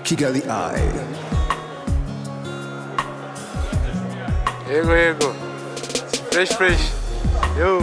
Kigali Eye. Yego. Fresh. Yo.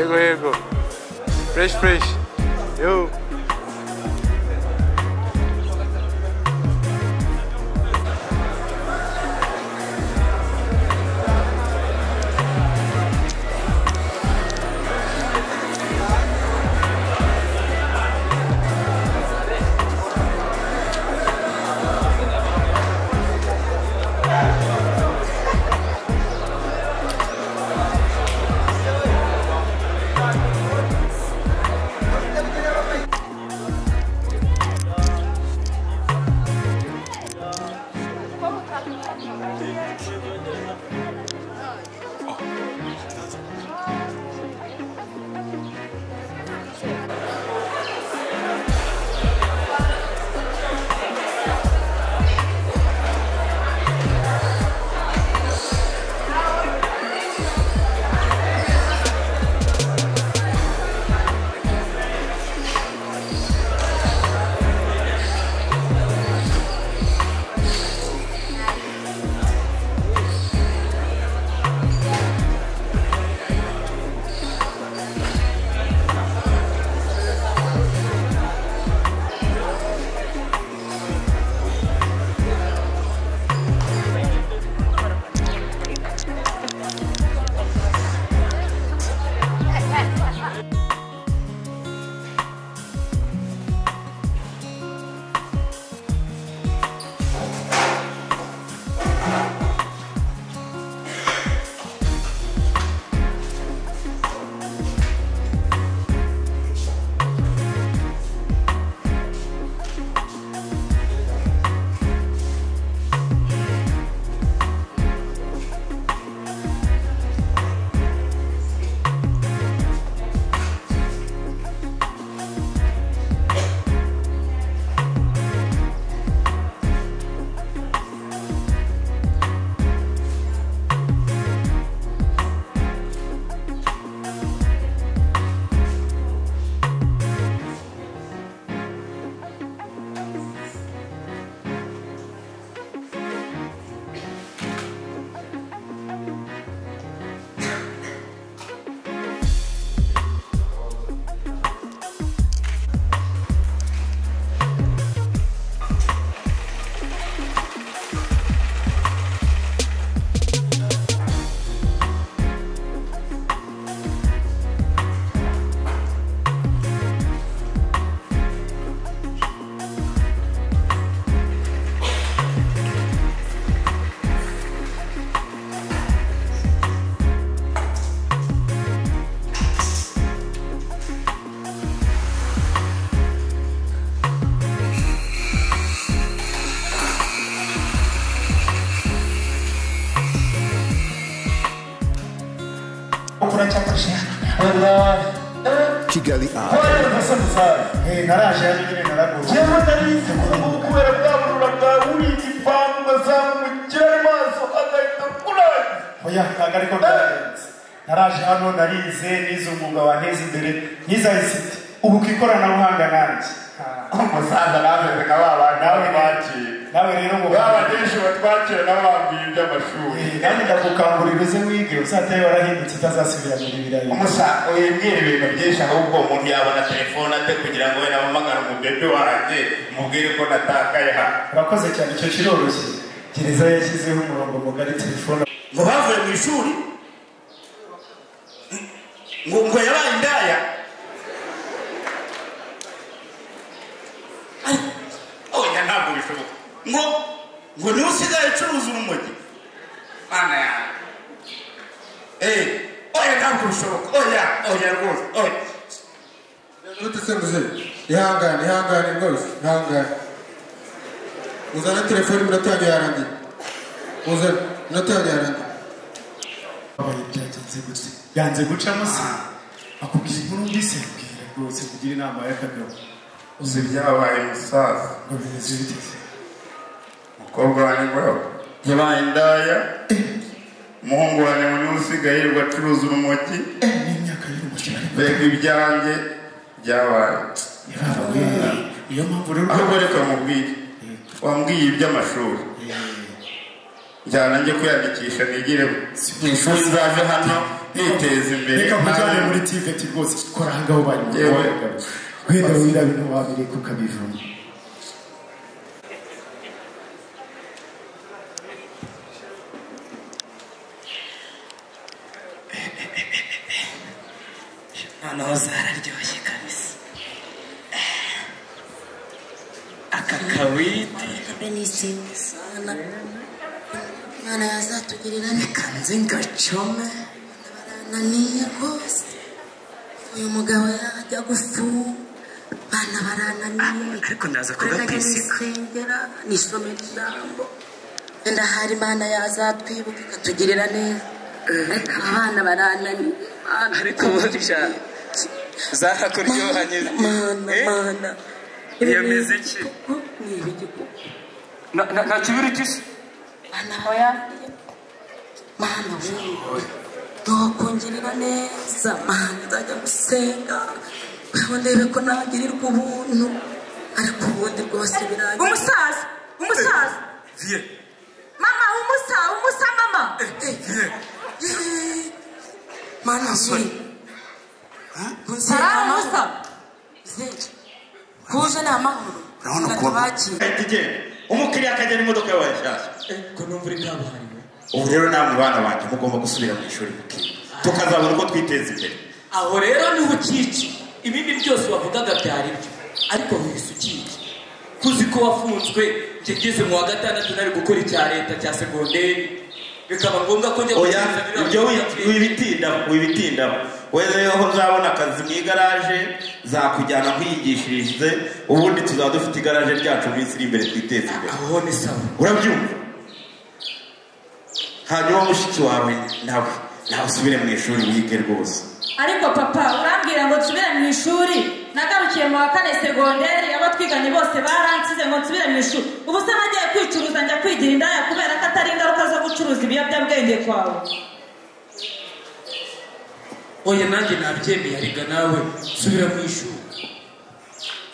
Yego. Fresh. Yo. Kigali naraje nyine naraguze cyangwa narize kubera bwabura bwaburi igipangu bazamukira maso agahita kuraje oya ntagariko byagenze naraje hano narize nize umwuga wanteza imbere ntizayisite ubu kwikoranabuhanga nanjye umusaza nawe kababa nawe baciye nawe rero ngo babadeshi batwakira n'abambwiye iby'amashuri kandi ndakukangurira uze wige uzataye warahindutse utazasubira muri birayi umusaza uyibwira ibintu byinshi ahubwo umuntu yabona telefone ate kugira ngo we namuhamagara umubebe wanjye mubwire ko natakaye hano urakoze cyane icyo kiroroshye gereza yashyizeho umurongo mugari telefone ngo bavuye mu ishuri ngo yabaye indaya oya ntabwo bishoboka ngo niwe usigaye ucuruza urumogi mana yawe oya ntabwo bishoboka oya rwose oya ntutesembuze ihangane rwose ihangane uzana telefoni iminota yanjye yarangiye uzana iminota yanjye yarangiye abaye byagenze gutse yanze gucamo se akubwira inkuru mbise mbwira rwose kugira inama y'akagabo uzi byabaye musaza ngo bimeze bite umukobwa wanjye ngo yabaye indaya umuhungu wanjye ngo niwe usigaye yirirwa acuruza urumogi n'imyaka y'urumogi mbega ibyanjye byabaye iyo mpamvu rero ahubwo reka mubwire wambwiye iby'amashuri njyana njye kwiyandikisha nigire mu ishuri nzaje hano niteza imbere reka mujyane muri tiveti rwose kora ahangaho bari wenda wira bintu wabireka ukabivuma noneho zararyoshye kabisa aka kawiti Benisi sana mana yazatugirira kanze ngacome naniye rwose uyu mugabo yajya gufu bana barananiye ariko ndaza kugapisika nisome ijambo wenda hari mana yazatwibuka ikatugirira neza ariko abana barananiye ariko burya zarakuryohanye mana iyo miziki ni ibigiko nta kibiri cyose mana hoya mana wewe nokongirira neza mana nzajya gusenga wewe ndebe ko nagirirwa ubuntu ariko ubundi rwose birangiye umusaza vie mama umusa mama mana wewe Sara umusa zeje kuje na mahoro urabona ko bagiye umukiriya akajya n'imodoka yawe nshyashya ko numva uri kabuhariwe ubu rero namwe bana banjye mugomba gusubira mu ishuri tukazabona uko twiteza imbere aho rero niho ukici ibindi byose wavugaga byari byo ariko wese ukici kuzi ko wafunzwe ngeze mu wa gatandatu nari gukora icya leta cya segonderi bikaba ngombwa ko njya ibyo wibitindaho wewe aho uzabona akazi mu igaraje zakujyana kwiyigishirize ubundi tuzaba dufite igaraje ryacu minsi iri imbere twiteze imbere aho ni sawa urabyumva hanyuma mushiki wawe nawe usubire mu ishuri wige rwose ariko papa urambwira ngo nsubire mu ishuri nagarukiye mu wa kane segonderi abo twiganye bose baransize ngo nsubire mu ishuri ubu se nagiye kwicuruza njya kwigira indaya kubera ko atari ingaruka zo gucuruza ibiyobyabwenge kwawe oya nanjye nabyemeye ariko nawe subira mu ishuri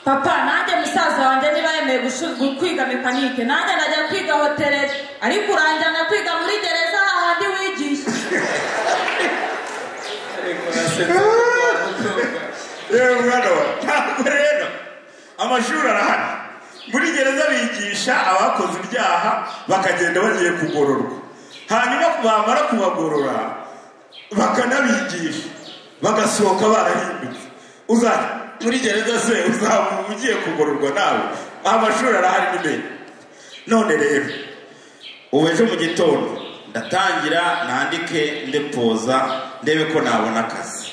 papa nanjye musaza wanjye niba yemeye kwiga mekanike nanjye najya kwiga hoteleri ariko uranjyana kwiga muri gereza hahandi wigisha rero mwana wa ntabwo rero amashuri arahari muri gereza bigisha abakoze ibyaha bakagenda bagiye kugororwa hanyuma bamara kubagorora bakanabigisha bagasohoka barahindutse uzajya muri gereza se uzaba ugiye kugororwa nawe amashuri arahari n'imbere none rero ubu ejo mu gitondo ndatangira nandike ndepoza ndebe ko nabona akazi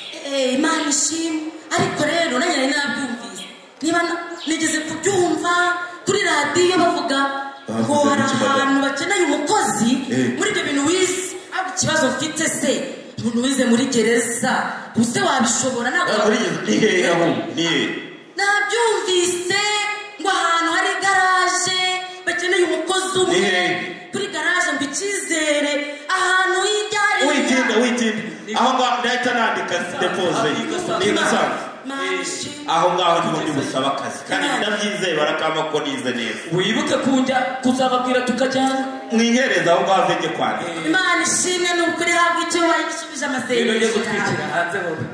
imana ishimwe ariko rero nanjye nabyumvise niba nigeze kubyumva kuri radiyo bavuga ngo hari ahantu bakeneye umukozi muri ibyo bintu wize ikibazo mfite se umuntu wize muri gereza use wabishobora ntabwo ni hehe aho ni hehe nabyumvise ngo ahantu hari garaje bakeneye umukozi umwe kuri garaje ngo icyizere ahantu hirya hari witinda aho ngaho ndahita nandika depoze ni gasanzwe aho ngaho niho ndi busaba akazi kandi ndabyizeye barakama ko nize neza wibuke kuzababwira tukajyana mwinyereza aho ngaho avenge kwanjye Imana ishimwe ni ukuri habwa icyo wayishubije amasengesho gutwikira hanze wowe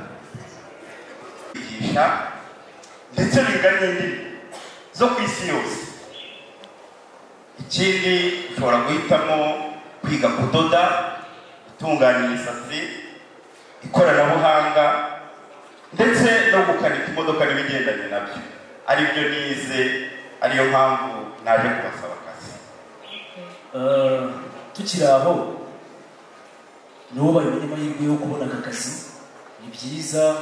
ndetse biga n'indimi zo ku isi yose. Ikindi ushobora guhitamo kwiga kudoda, gutunganya imisatsi, ikoranabuhanga ndetse no gukanika imodoka n'ibigendanye nabyo. Aribyo nize, ariyo mpamvu naje kubasaba akazi. Tukiri aho nubaye umunyamahirwe yo kubona aka kazi ni byiza.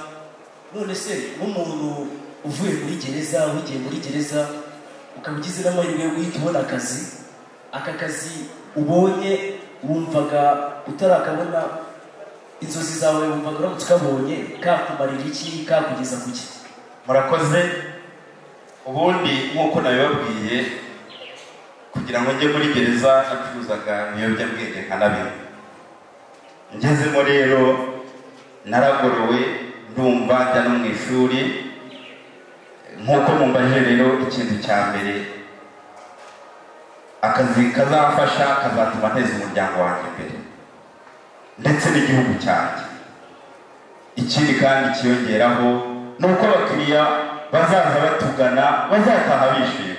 None se nk'umuntu uvuye muri gereza wigiye muri gereza ukaba ugize n'amahirwe yo guhita ubona akazi, aka kazi ubonye wumvaga utarakabona, inzozi zawe wumvaga uramutse ukabonye kakumarira iki, kakugeza ku ki? Murakoze. Ubundi nk'uko nabibabwiye, kugira ngo njye muri gereza nacuruzaga ibiyobyabwenge nkanabimwe. Ngezemo rero naragorowe ndumva njya no mu ishuri. Nk'uko mumbaje rero, ikintu cya mbere akazi kazamfasha kazatuma nteza umuryango wanjye imbere ndetse n'igihugu cyanjye. Ikindi kandi kiyongeraho ni uko abakiriya bazaza batugana bazataha bishimye.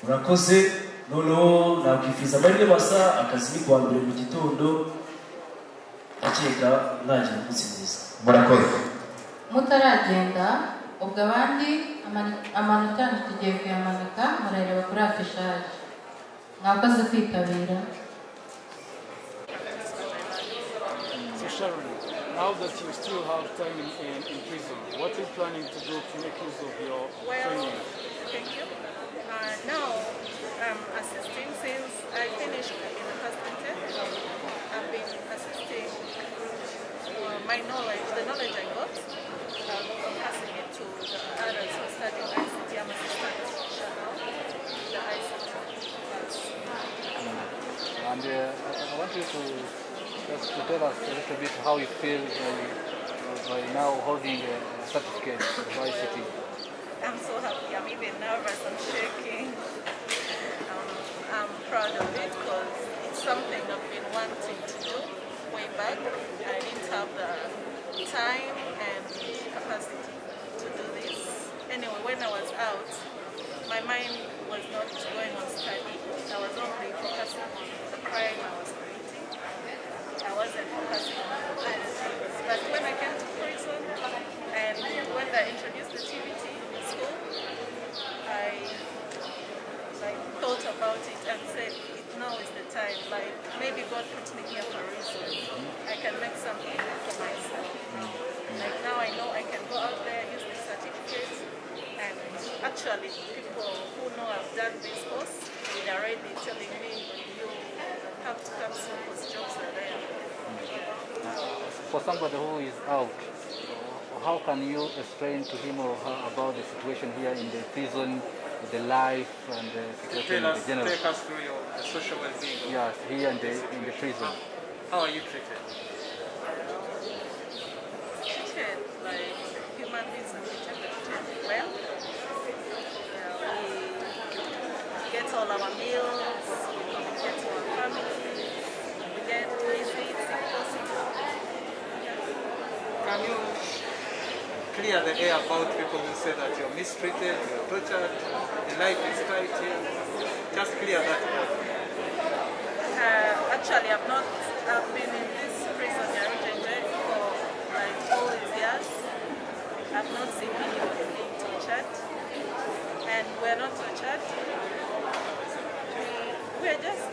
Urakoze. Noneho nakwifuza amahirwe masa, akazi ni kuwa mbere mu gitondo, akeka mwagira umunsi mwiza. Murakoze. Mutaragenda ubwo abandi amanota tugiye kuyamanika murareba kuri afishaje. Mwakoze kwitabira. Now that you still have time in prison, what are you planning to do to make use of your training? Thank you. Now I'm assisting since I finished in the first attempt. I've been assisting my knowledge, the knowledge I got, passing it to the others who study ICT. I'm assistant teacher now, the ICT class. And I want you to just to tell us a little bit how you feel by now holding a certificate of ICT. I'm so happy. I'm even nervous. I'm shaking. I'm proud of it because it's something I've been wanting to do way back. I didn't have the time and capacity to do this. Anyway, when I was out, my mind was not going on study. I was only focusing on the crime I was creating. I wasn't focusing on other things. But when I came to prison and when they introduced the TVT in school, I thought about it and said, now is the time. Like, maybe God put me here for a reason. I can make something for myself. Like, now I know I can go out there, use this certificate, and actually people who know I've done this course, they're already telling me, you have to come soon because jobs are there. For somebody who is out, how can you explain to him or her about the situation here in the prison, the life and the situation in general? Take us through your social well-being. Yes, here in the prison. How are you treated? Treated like human beings are treated well. We get all our meals, we get to our families, we get visits if possible. Can you clear the air about people who say that you're mistreated, you're tortured, the life is tight here? Just clear that out. Actually, I've been in this prison Nyarugenge for like all these years. I've not seen anybody being tortured, and we're not tortured. We're just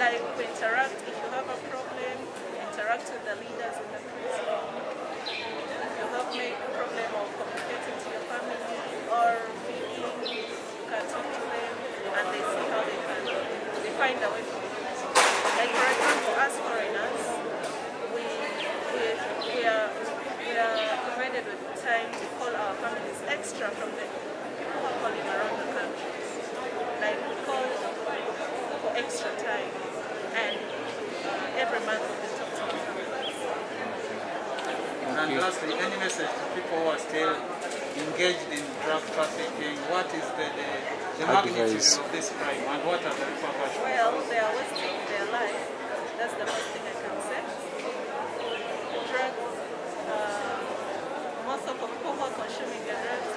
like we interact. If you have a problem, interact with the leaders in the prison. If you have a problem of communicating to your family or feeding, you can talk to them, and they see how they find a way for you. Like for example, as foreigners, from the people who are calling around the country. Like we call for extra time, and every month we'll be talking to families. And lastly, any message to people who are still engaged in drug trafficking? What is the magnitude of this crime and what are the repercussions? Well, they are wasting their life. That's the first thing I can say. Drugs, most of the people who are consuming the drugs